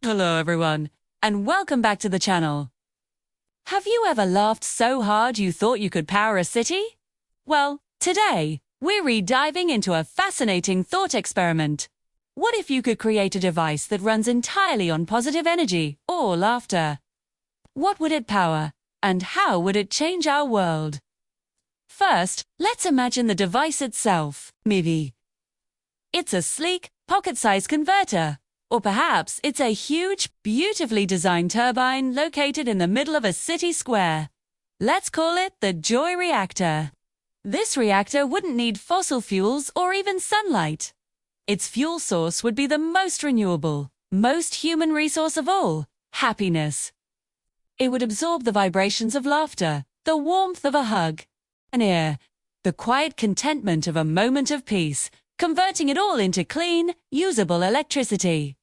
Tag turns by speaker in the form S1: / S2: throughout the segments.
S1: Hello everyone, and welcome back to the channel. Have you ever laughed so hard you thought you could power a city? Well, today, we're re-diving into a fascinating thought experiment. What if you could create a device that runs entirely on positive energy or laughter? What would it power, and how would it change our world? First, let's imagine the device itself, maybe. It's a sleek, pocket-sized converter. Or perhaps it's a huge, beautifully designed turbine located in the middle of a city square. Let's call it the Joy Reactor. This reactor wouldn't need fossil fuels or even sunlight. Its fuel source would be the most renewable, most human resource of all, happiness. It would absorb the vibrations of laughter, the warmth of a hug, an ear, the quiet contentment of a moment of peace, converting it all into clean, usable electricity.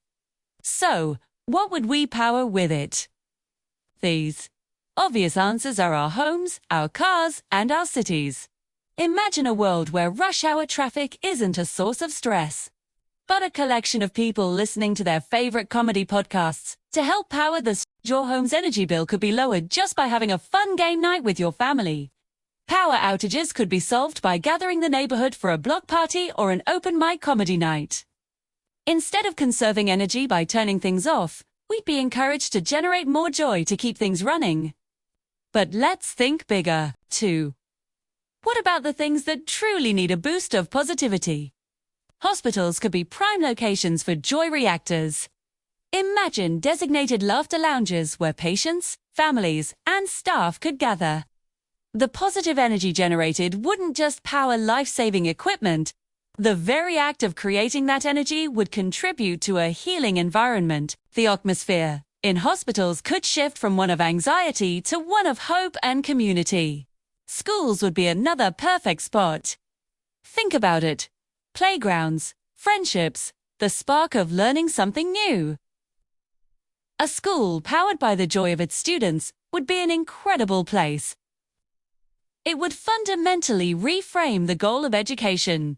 S1: So, what would we power with it? These obvious answers are our homes, our cars, and our cities. Imagine a world where rush hour traffic isn't a source of stress, but a collection of people listening to their favorite comedy podcasts. To help power your home's energy bill could be lowered just by having a fun game night with your family. Power outages could be solved by gathering the neighborhood for a block party or an open mic comedy night. Instead of conserving energy by turning things off, we'd be encouraged to generate more joy to keep things running. But let's think bigger, too. What about the things that truly need a boost of positivity? Hospitals could be prime locations for joy reactors. Imagine designated laughter lounges where patients, families, and staff could gather. The positive energy generated wouldn't just power life-saving equipment. The very act of creating that energy would contribute to a healing environment. The atmosphere in hospitals could shift from one of anxiety to one of hope and community. Schools would be another perfect spot. Think about it. Playgrounds, friendships, the spark of learning something new. A school powered by the joy of its students would be an incredible place. It would fundamentally reframe the goal of education.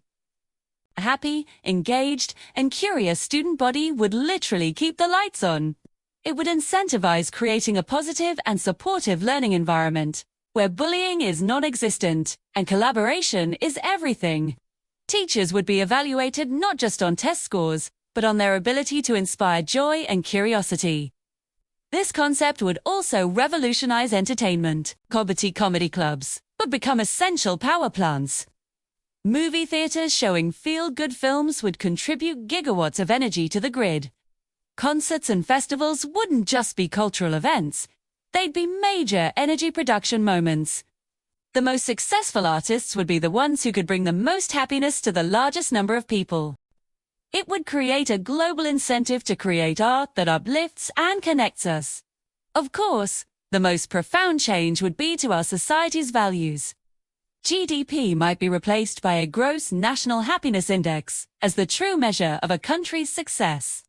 S1: A happy, engaged, and curious student body would literally keep the lights on. It would incentivize creating a positive and supportive learning environment, where bullying is non-existent and collaboration is everything. Teachers would be evaluated not just on test scores, but on their ability to inspire joy and curiosity. This concept would also revolutionize entertainment. Comedy clubs would become essential power plants. Movie theaters showing feel-good films would contribute gigawatts of energy to the grid. Concerts and festivals wouldn't just be cultural events, they'd be major energy production moments. The most successful artists would be the ones who could bring the most happiness to the largest number of people. It would create a global incentive to create art that uplifts and connects us. Of course, the most profound change would be to our society's values. GDP might be replaced by a gross national happiness index as the true measure of a country's success.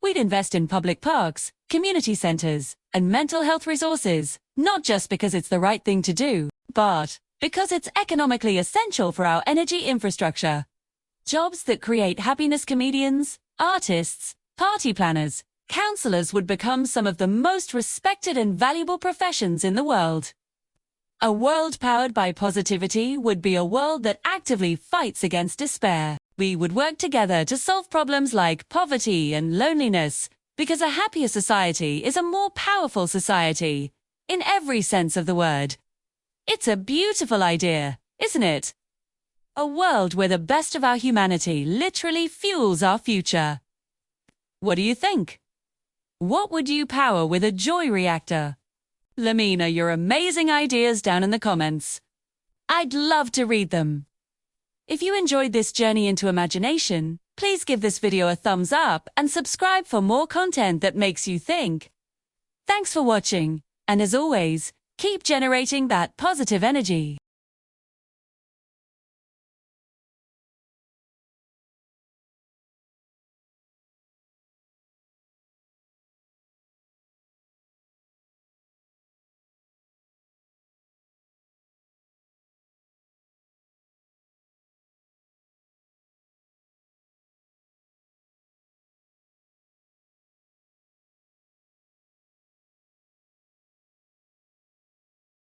S1: We'd invest in public parks, community centers, and mental health resources, not just because it's the right thing to do, but because it's economically essential for our energy infrastructure. Jobs that create happiness: comedians, artists, party planners, counselors would become some of the most respected and valuable professions in the world. A world powered by positivity would be a world that actively fights against despair. We would work together to solve problems like poverty and loneliness, because a happier society is a more powerful society, in every sense of the word. It's a beautiful idea, isn't it? A world where the best of our humanity literally fuels our future. What do you think? What would you power with a joy reactor? Let me know your amazing ideas down in the comments. I'd love to read them. If you enjoyed this journey into imagination, please give this video a thumbs up and subscribe for more content that makes you think. Thanks for watching, and as always, keep generating that positive energy.